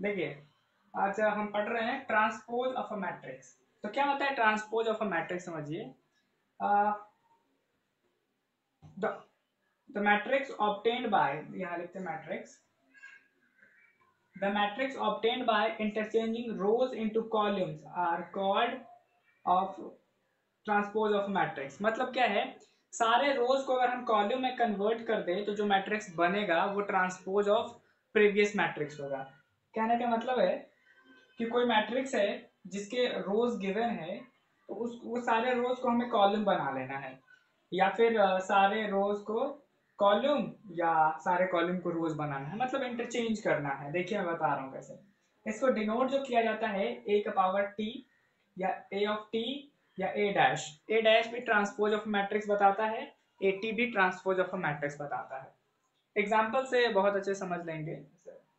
देखिए, आज हम पढ़ रहे हैं ट्रांसपोज ऑफ अ मैट्रिक्स। तो क्या होता है ट्रांसपोज ऑफ अ मैट्रिक्स, समझिए। द मैट्रिक्स ऑब्टेन्ड बाय, यहाँ लिखते हैं matrix, the matrix obtained by interchanging rows into columns are called of transpose of matrix. मतलब क्या है, सारे रोज को अगर हम कॉलम में कन्वर्ट कर दें तो जो मैट्रिक्स बनेगा वो ट्रांसपोज ऑफ प्रीवियस मैट्रिक्स होगा। कहने का मतलब है कि कोई मैट्रिक्स है जिसके रोज गिवन है, तो उस वो सारे रोज को हमें कॉलम बना लेना है, या फिर सारे रोज को कॉलम या सारे कॉलम को रोज बनाना है, मतलब इंटरचेंज करना है। देखिए मैं बता रहा हूँ कैसे। इसको डिनोट जो किया जाता है ए का पावर टी, या ए ऑफ टी, या ए डैश। ए डैश भी ट्रांसपोज ऑफ मैट्रिक्स बताता है, ए टी भी ट्रांसपोज ऑफ मैट्रिक्स बताता है। एग्जाम्पल से बहुत अच्छे समझ लेंगे,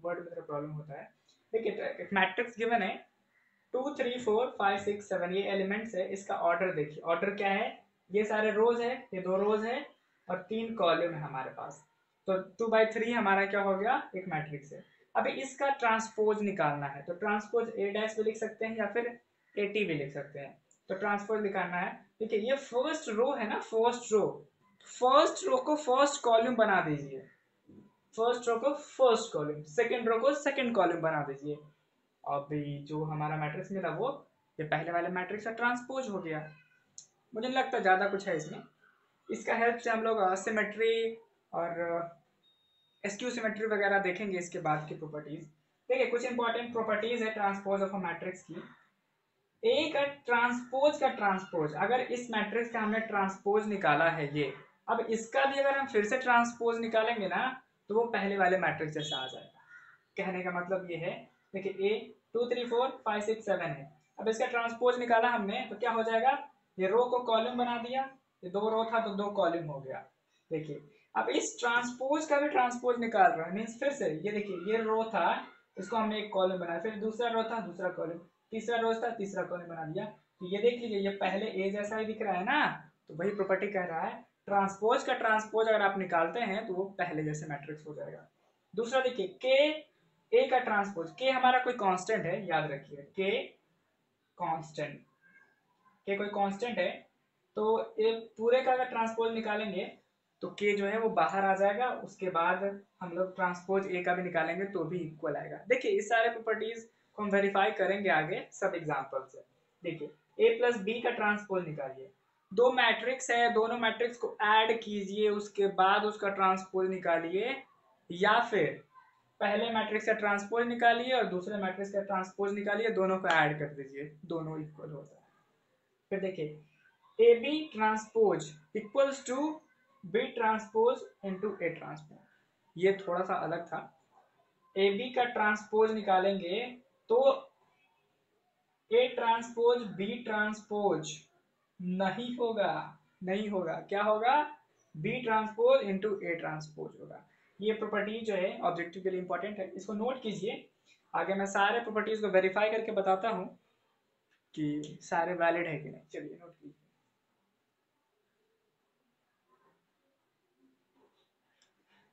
वर्ड में प्रॉब्लम होता है। देखिए मैट्रिक्स गिवन है 2 3 4 5 6 7, ये एलिमेंट्स है। इसका ऑर्डर देखिए, ऑर्डर क्या है, ये सारे रोज है, ये 2 रोज है और 3 कॉलम है हमारे पास। तो 2/3 हमारा क्या हो गया, एक मैट्रिक्स है। अभी इसका ट्रांसपोज निकालना है, तो ट्रांसपोज ए डैश भी लिख सकते हैं या फिर ए टी भी लिख सकते हैं। तो ट्रांसपोज निकालना है। देखिए ये फर्स्ट रो है ना, फर्स्ट रो को फर्स्ट कॉलम बना दीजिए, फर्स्ट रो को फर्स्ट कॉलम, सेकंड रो को सेकंड कॉलम बना दीजिए। अभी जो हमारा मैट्रिक्स मिला वो ये पहले वाले मैट्रिक्स का ट्रांसपोज हो गया। मुझे नहीं लगता ज़्यादा कुछ है इसमें। इसका हेल्प से हम लोग सिमेट्री और एसक्यू सिमेट्री वगैरह देखेंगे इसके बाद की प्रॉपर्टीज। देखिए कुछ इंपॉर्टेंट प्रॉपर्टीज है ट्रांसपोज ऑफ अ मैट्रिक्स की। ए का ट्रांसपोज, अगर इस मैट्रिक्स का हमने ट्रांसपोज निकाला है ये, अब इसका भी अगर हम फिर से ट्रांसपोज निकालेंगे ना, तो वो पहले वाले मैट्रिक्स जैसा आ जाएगा। कहने का मतलब ये है, देखिए ए 2 3 4 5 6 7 है। अब इसका ट्रांसपोज निकाला हमने तो क्या हो जाएगा, ये रो को कॉलम बना दिया, ये 2 रो था तो 2 कॉलम हो गया। देखिए अब इस ट्रांसपोज का भी ट्रांसपोज निकाल रहा है, मीन्स फिर से ये देखिए ये रो था, इसको हमने एक कॉलम बनाया, फिर दूसरा रो था दूसरा कॉलम, तीसरा रो था तीसरा कॉलम बना दिया। तो ये देख लीजिए ये पहले ए जैसा ही दिख रहा है ना, तो वही प्रॉपर्टी कह रहा है ट्रांसपोज का ट्रांसपोज अगर आप निकालते हैं तो वो पहले जैसे मैट्रिक्स हो जाएगा। दूसरा देखिए के, ए का ट्रांसपोज, के हमारा कोई कांस्टेंट है, याद रखिए के कांस्टेंट, के कोई कांस्टेंट है, तो ये पूरे का अगर ट्रांसपोज निकालेंगे तो के जो है वो बाहर आ जाएगा। उसके बाद हम लोग ट्रांसपोज ए का भी निकालेंगे तो भी इक्वल आएगा। देखिए इस सारे प्रॉपर्टीज को हम वेरीफाई करेंगे आगे सब एग्जांपल से। देखिए ए प्लस बी का ट्रांसपोज निकालिए, दो मैट्रिक्स है, दोनों मैट्रिक्स को ऐड कीजिए, उसके बाद उसका ट्रांसपोज निकालिए, या फिर पहले मैट्रिक्स का ट्रांसपोज निकालिए और दूसरे मैट्रिक्स का ट्रांसपोज निकालिए, दोनों को ऐड कर दीजिए, दोनों इक्वल होता है। फिर देखिए A B transpose equals to B transpose into A transpose, ये थोड़ा सा अलग था। ए बी का ट्रांसपोज निकालेंगे तो ए ट्रांसपोज बी ट्रांसपोज नहीं होगा, नहीं होगा, क्या होगा, B transpose into A transpose होगा। ये प्रॉपर्टी जो है ऑब्जेक्टिव के लिए इंपॉर्टेंट है, इसको नोट कीजिए। आगे मैं सारे प्रॉपर्टीज को वेरीफाई करके बताता हूँ कि सारे वैलिड है कि नहीं। चलिए नोट कीजिए।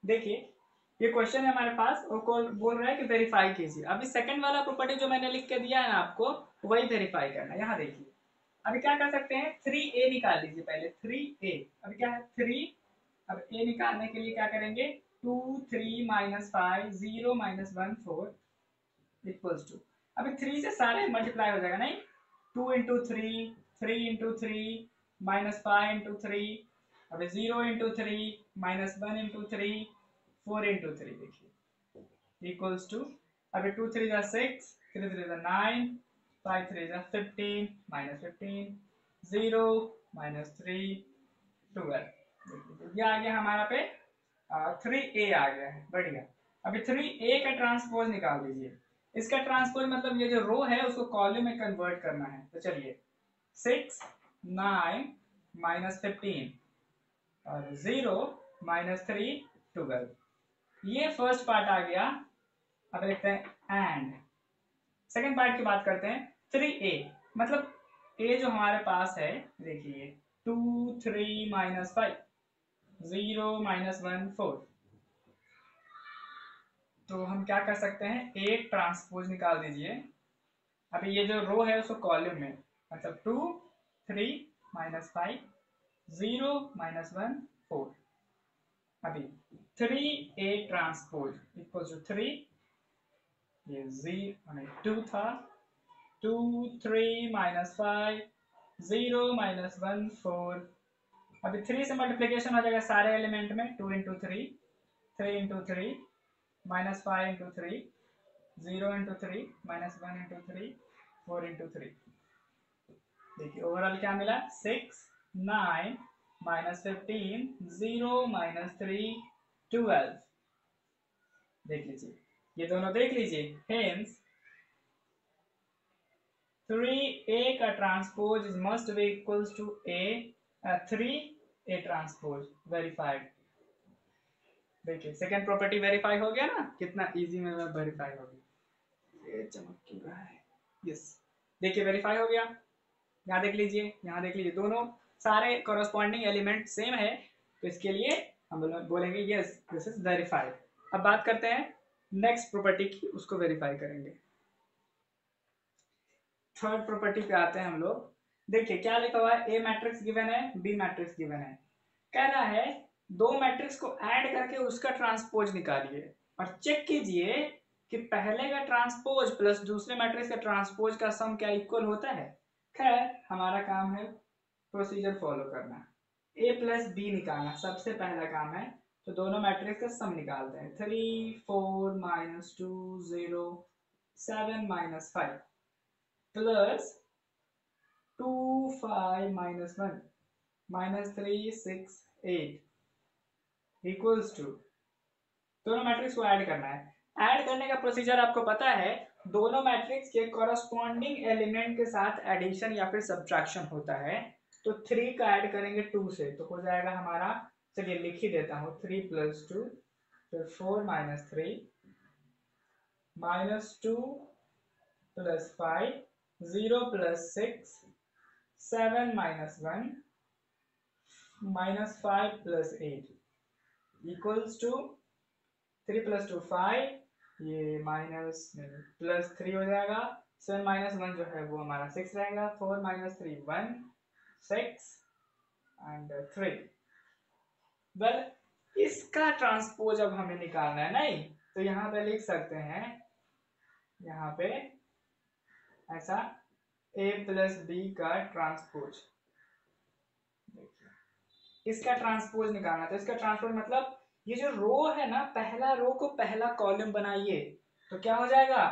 देखिए ये क्वेश्चन है हमारे पास और कॉल बोल रहा है कि वेरीफाई कीजिए। अभी सेकंड वाला प्रॉपर्टी जो मैंने लिख के दिया है ना आपको, वही वेरीफाई करना है। यहाँ देखिए अभी क्या कर सकते हैं, 3a निकाल लीजिए पहले, 3a। अभी क्या है 3, अब a निकालने के लिए क्या करेंगे, 2 3 -5 0 -1 4 इक्वल्स टू, अभी 3 से सारे मल्टीप्लाई हो जाएगा नहीं, 2 इंटू 3 -5 इंटू 3, अभी 0 इंटू 3 -1 इंटू 3, 4 इंटू 3, देखिए इक्वल्स टू, अभी 2 3 6, 3 3 9, 5 3 15 -15, 0 -3 12। ये आ गया हमारा पे 3a आ गया है, बढ़िया। अभी 3a का ट्रांसपोज निकाल दीजिए। इसका ट्रांसपोज मतलब ये जो रो है उसको कॉलम में कन्वर्ट करना है। तो चलिए 6 9 -15 और 0 -3 12, ये फर्स्ट पार्ट आ गया। अब लिखते हैं एंड सेकेंड पार्ट की बात करते हैं। 3a मतलब a जो हमारे पास है, देखिए 2 3 -5 0 -1 4, तो हम क्या कर सकते हैं, ए ट्रांसपोज निकाल दीजिए। अभी ये जो रो है उसको कॉलम में, मतलब 2 3 -5 0 -1 4। अभी 3A ट्रांसपोज इक्वल टू 3, ये 2 था, 2 3 -5 0 -1 4। अभी 3 से मल्टीप्लीकेशन हो जाएगा सारे एलिमेंट में, 2 into 3 3 into 3 -5 into 3 0 into 3 -1 into 3 4 into 3। देखिए ओवरऑल क्या मिला, 6 9 -15 0 -3 12। देख लीजिए, ये दोनों देख लीजिए, हेंस 3A का transpose must be equals to A 3A transpose verified. देखिए सेकेंड प्रॉपर्टी वेरीफाई हो गया ना, कितना इजी में वेरीफाई हो गया, ये चमक क्यों रहा है, यस देखिए वेरीफाई हो गया। यहाँ देख लीजिए, यहाँ देख लीजिए, दोनों सारे कॉरस्पॉन्डिंग एलिमेंट सेम है, तो इसके लिए हम बोलेंगे यस दिस इज वेरीफाइड। अब बात करते हैं नेक्स्ट प्रॉपर्टी की, उसको वेरीफाई करेंगे। थर्ड प्रॉपर्टी पे आते हैं हम लोग। देखिए क्या लिखा हुआ है, ए मैट्रिक्स गिवन है, बी मैट्रिक्स गिवन है, कह रहा है दो मैट्रिक्स को ऐड करके उसका ट्रांसपोज निकालिए और चेक कीजिए कि पहले का ट्रांसपोज प्लस दूसरे मैट्रिक्स का ट्रांसपोज का सम क्या इक्वल होता है। खैर हमारा काम है प्रोसीजर फॉलो करना, ए प्लस बी निकालना सबसे पहला काम है। तो दोनों मैट्रिक्स का सम निकालते हैं, 3 4 -2 0 7 -5 प्लस 2 5 -1 -3 6 8 इक्वल्स टू, दोनों मैट्रिक्स को ऐड करना है। ऐड करने का प्रोसीजर आपको पता है, दोनों मैट्रिक्स के कॉरस्पॉन्डिंग एलिमेंट के साथ एडिशन या फिर सब्ट्रैक्शन होता है। तो 3 का ऐड करेंगे 2 से तो हो जाएगा हमारा, चलिए लिख ही देता हूँ, 3 + 2 फिर 4 - 3 -2 + 5 0 + 6 7 - 1 -5 + 8 इक्वल्स टू 3 + 2 5, ये माइनस +3 हो जाएगा, 7 - 1 जो है वो हमारा 6 रहेगा, 4 - 3 1 6 एंड 3। वेल इसका ट्रांसपोज अब हमें निकालना है, नहीं तो यहाँ पे लिख सकते हैं, यहाँ पे ऐसा A + B का ट्रांसपोज, इसका ट्रांसपोज निकालना। तो इसका ट्रांसपोज मतलब ये जो रो है ना, पहला रो को पहला कॉलम बनाइए तो क्या हो जाएगा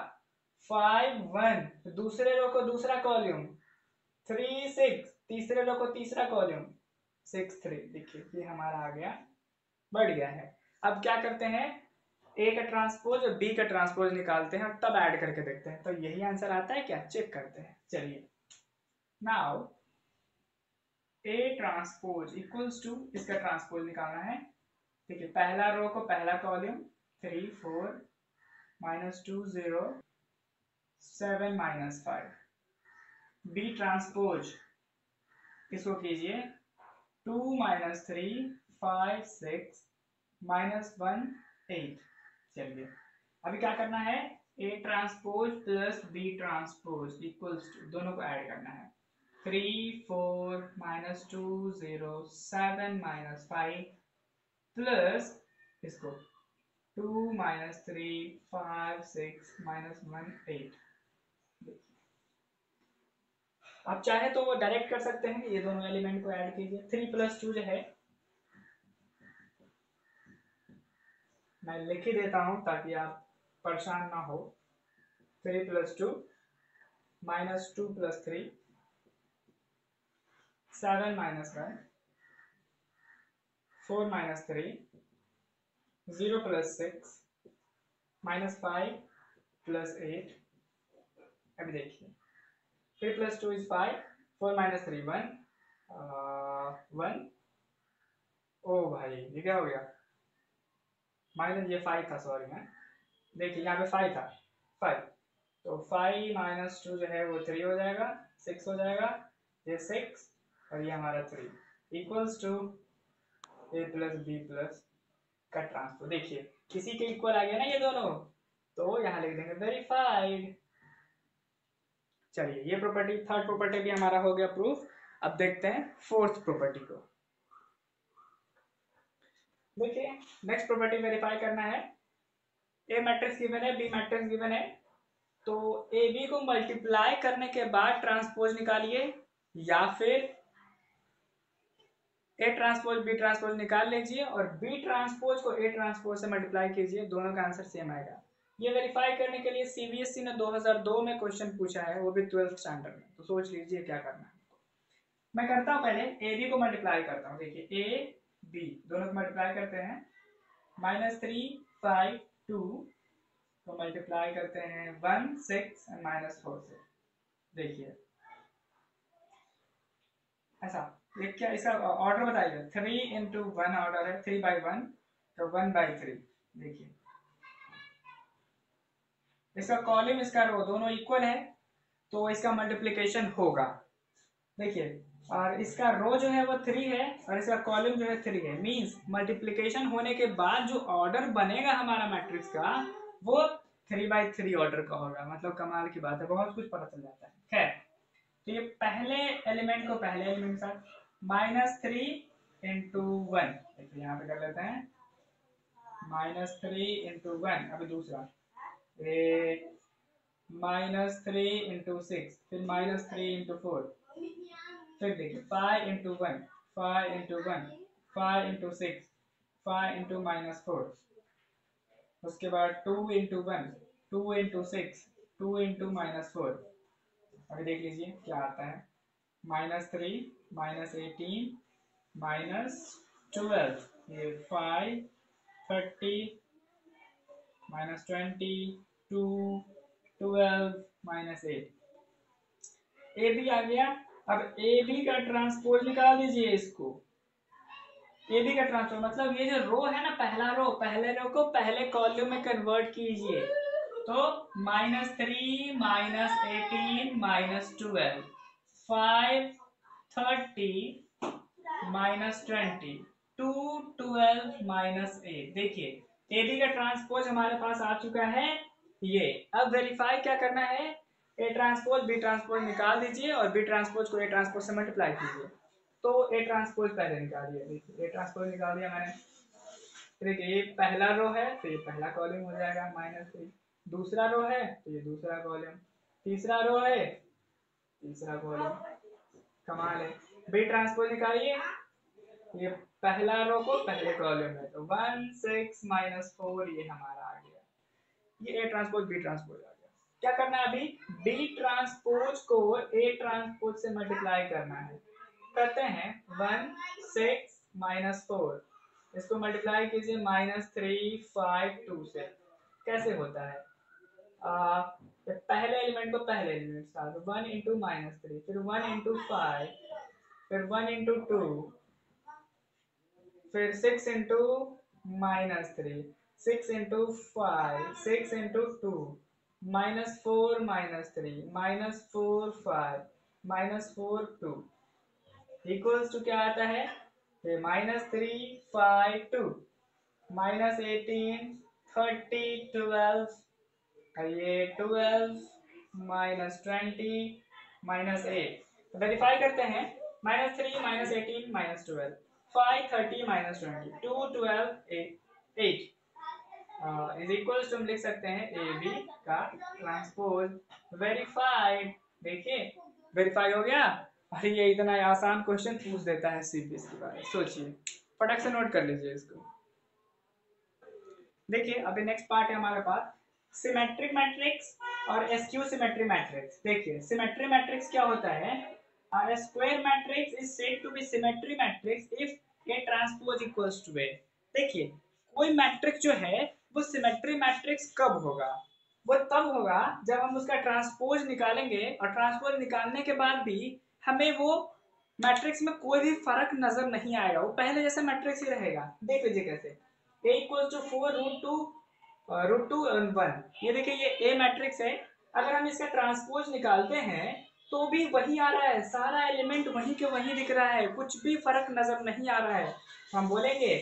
5 1, दूसरे रो को दूसरा कॉलम 3 6, तीसरे रो को तीसरा कॉलम 6 3। देखिए ये हमारा आ गया, बढ़ गया है। अब क्या करते हैं, ए का ट्रांसपोज और बी का ट्रांसपोज निकालते हैं और तब ऐड करके देखते हैं, तो यही आंसर आता है क्या, चेक करते हैं। चलिए now A transpose equals to, इसका ट्रांसपोज निकालना है। ठीक है, पहला रो को पहला कॉलम 3 4 -2 0 7 -5, बी ट्रांसपोज इसको कीजिए 2 -3 5 6 -1 8। चलिए अभी क्या करना है, A transpose plus B transpose equals to, दोनों को ऐड करना है, 3 4 -2 0 7 -5 प्लस इसको 2 -3 5 6 -1 8। आप चाहे तो वो डायरेक्ट कर सकते हैं, ये दोनों एलिमेंट को ऐड कीजिए। 3 + 2 जो है मैं लिख ही देता हूं ताकि आप परेशान ना हो। 3 + 2 -2 + 3 7 -1 4 -3 0 + 6 -5 + 8। अभी देखिए 3 + 2 is 5, 4 - 3 1 1। ओ भाई ये क्या हो गया, माइनस ये 5 था, सॉरी है, देखिए यहाँ पे 5 था 5, तो 5 - 2 जो है वो 3 हो जाएगा, 6 हो जाएगा, ये 6 और ये हमारा 3 इक्वल्स टू A + B+ का ट्रांसपोज। देखिए किसी के इक्वल आ गया ना ये दोनों, तो यहाँ लिख देंगे वेरीफाइड। चलिए ये प्रॉपर्टी, थर्ड प्रॉपर्टी भी हमारा हो गया प्रूफ। अब देखते हैं फोर्थ प्रॉपर्टी को। देखिए नेक्स्ट प्रॉपर्टी वेरीफाई करना है। ए मैट्रिक्स गिवन है, बी मैट्रिक्स गिवन है, तो ए बी को मल्टीप्लाई करने के बाद ट्रांसपोज निकालिए, या फिर ए ट्रांसपोज बी ट्रांसपोज निकाल लीजिए और बी ट्रांसपोज को ए ट्रांसपोज से मल्टीप्लाई कीजिए, दोनों का आंसर सेम आएगा। ये वेरीफाई करने के लिए सीबीएसई ने 2002 में क्वेश्चन पूछा है, वो भी 12th स्टैंडर्ड में, तो सोच लीजिए क्या करना है। मैं करता हूँ, पहले ए बी को मल्टीप्लाई करता हूँ। देखिए ए बी दोनों को मल्टीप्लाई करते हैं, -3 5 2 को मल्टीप्लाई करते हैं 1 6 और -4 से। देखिए ऐसा, ये क्या इसका ऑर्डर बताइए। 3 into 1 ऑर्डर है, 3/1 तो 1/3। देखिए इसका कॉलम इसका रो दोनों इक्वल है, तो इसका मल्टीप्लिकेशन होगा। देखिए और इसका रो जो है वो 3 है और इसका कॉलम जो है 3 है, मींस मल्टीप्लिकेशन होने के बाद जो ऑर्डर बनेगा हमारा मैट्रिक्स का वो 3/3 ऑर्डर का होगा। मतलब कमाल की बात है, बहुत कुछ पता चल जाता है। खैर, तो ये पहले एलिमेंट को पहले एलिमेंट के साथ -3 into 1, देखिए यहाँ पे कर लेते हैं -3 into 1। अभी दूसरा -3 into 6, फिर -3 into 4, फिर देखिए 5 into 1 5 into 1 5 into 6 5 into -4, उसके बाद 2 into 1 2 into 6 2 into -4। अभी देख लीजिए क्या आता है, -3 -18 -12, ये 5 30 -20 2 12 -8। ए बी आ गया। अब ए बी का ट्रांसपोज निकाल दीजिए इसको। ए बी का ट्रांसपोज मतलब ये जो रो है ना, पहला रो, पहले रो को पहले कॉलम में कन्वर्ट कीजिए, तो -3 -18 -12 5 30 -20 2 12 -8। देखिए ए बी का ट्रांसपोज हमारे पास आ चुका है ये। अब वेरीफाई क्या करना है, ए ट्रांसपोज बी ट्रांसपोज निकाल दीजिए और बी ट्रांसपोज को ए ट्रांसपोज से मल्टीप्लाई कीजिए। तो ए ट्रांसपोज पहले निकालिए। देखिए ए ट्रांसपोज निकाल दिया मैंने। देखिए ये पहला रो है तो ये पहला कॉलम हो जाएगा -3, दूसरा रो है तो ये दूसरा कॉलम, तीसरा रो है तीसरा कॉलम। कमाल है। बी ट्रांसपोज निकालिए, ये पहला रो को पहले कॉलम में, तो 1 6 -4 ये हमारा आ गया। ये ए ट्रांसपोज बी ट्रांसपोज आ गया। क्या करना है अभी, बी ट्रांसपोज को ए ट्रांसपोज से मल्टीप्लाई करना है। करते हैं 1 6 -4, इसको मल्टीप्लाई कीजिए -3 5 2 से। कैसे होता है, पहले एलिमेंट को पहले एलिमेंट साथ 1 into -3, फिर 1 into 5, फिर 1 into 2, फिर 6 into -3 6 into 5 6 into 2 -4 -3 -4 5 -4 2 equals to क्या आता है, -3 5 2 -18 30 12, ये 12 -20 -8। वेरीफाई करते हैं, -3 -18 -12 5 30 -20 2 12 8 इज इक्वल्स टू हम लिख सकते हैं ए बी का ट्रांसपोज वेरीफाइड। देखिए वेरीफाई हो गया। अरे ये इतना आसान क्वेश्चन पूछ देता है सीबीएसई के बारे में, सोचिए, फटक से नोट कर लीजिए इसको। देखिए अभी नेक्स्ट पार्ट है हमारे पास सिमेट्रिक मैट्रिक्स और एस्क्यू सिमेट्री मैट्रिक्स। देखिए सिमेट्री मैट्रिक्स क्या होता है, a square matrix is said to be symmetry matrix if a transpose equals to a। देखिए कोई मैट्रिक्स जो है वो सिमेट्री मैट्रिक्स कब होगा, वो तब होगा जब हम उसका ट्रांसपोज निकालेंगे और ट्रांसपोज निकालने के बाद भी हमें वो मैट्रिक्स में कोई भी फर्क नजर नहीं आएगा, वो पहले जैसा मैट्रिक्स ही रहेगा। देख लीजिए कैसे, a इक्वल्स टू 4 √2 1। ये देखिए ये ए मैट्रिक्स है, अगर हम इसका ट्रांसपोज निकालते हैं तो भी वही आ रहा है, सारा एलिमेंट वहीं के वहीं दिख रहा है, कुछ भी फर्क नजर नहीं आ रहा है। हम बोलेंगे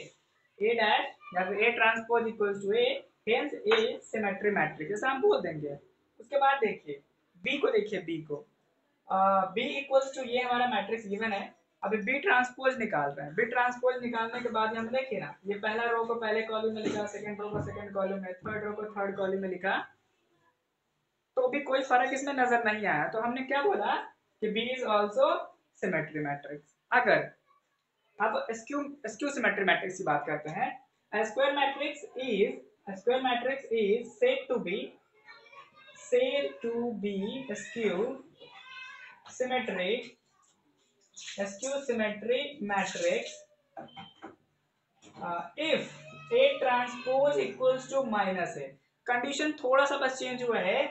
ए डैश या फिर A transpose equals to A, hence A symmetry matrix, ऐसा हम बोल देंगे। उसके बाद देखिए B को, देखिए B को, B इक्वल्स टू, ये हमारा मैट्रिक्स गिवन है। अभी B ट्रांसपोज निकाल रहे हैं। B ट्रांसपोज निकालने के बाद हम देखिए ना, ये पहला रो को पहले कॉलम में लिखा, सेकंड रो को सेकंड कॉलम में, थर्ड रो को थर्ड कॉलम में लिखा, तो भी कोई फर्क इसमें नजर नहीं आया। तो हमने क्या बोला कि B is also symmetry matrix. अगर अब स्क्यू सिमेट्री मैट्रिक्स की बात करते हैं। A square matrix is said to be skew symmetry matrix if A transpose equals to minus A। Condition थोड़ा सा बस चेंज हुआ है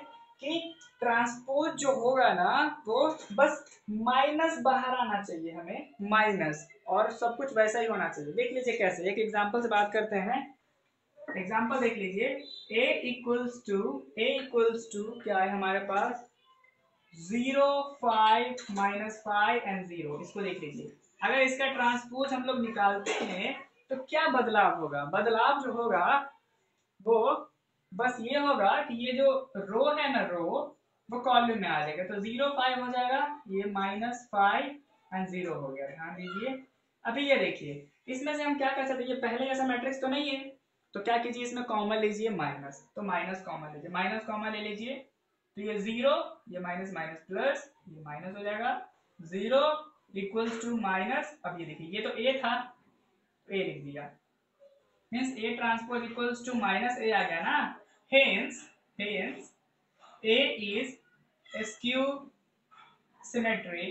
कि ट्रांसपोज जो होगा ना वो बस माइनस बाहर आना चाहिए, हमें माइनस, और सब कुछ वैसा ही होना चाहिए। देख लीजिए कैसे, एक एग्जांपल से बात करते हैं। एग्जांपल देख लीजिए, A इक्वल्स टू क्या है हमारे पास, 0 5 -5 एंड 0। इसको देख लीजिए, अगर इसका ट्रांसपोज हम लोग निकालते हैं तो क्या बदलाव होगा। बदलाव जो होगा वो बस ये होगा कि ये जो रो है ना, रो वो कॉलम में आ जाएगा, तो 0 5 हो जाएगा, ये -5 एंड 0 हो गया। ध्यान दीजिए। अभी ये देखिए, इसमें से हम क्या कर सकते हैं, ये पहले जैसा मैट्रिक्स तो नहीं है, तो क्या कीजिए, इसमें कॉमन लीजिए माइनस, तो माइनस कॉमन लीजिए, माइनस कॉमन ले लीजिए, तो ये 0, ये माइनस माइनस प्लस, ये माइनस हो जाएगा, 0 इक्वल्स टू माइनस। अब ये देखिए, ये तो A था, तो A लिख दिया, means A transpose equals to minus A आ गया ना। Hence A is skew symmetry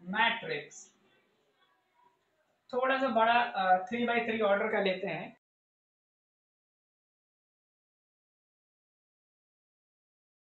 matrix. थोड़ा सा बड़ा 3 by 3 ऑर्डर का लेते हैं।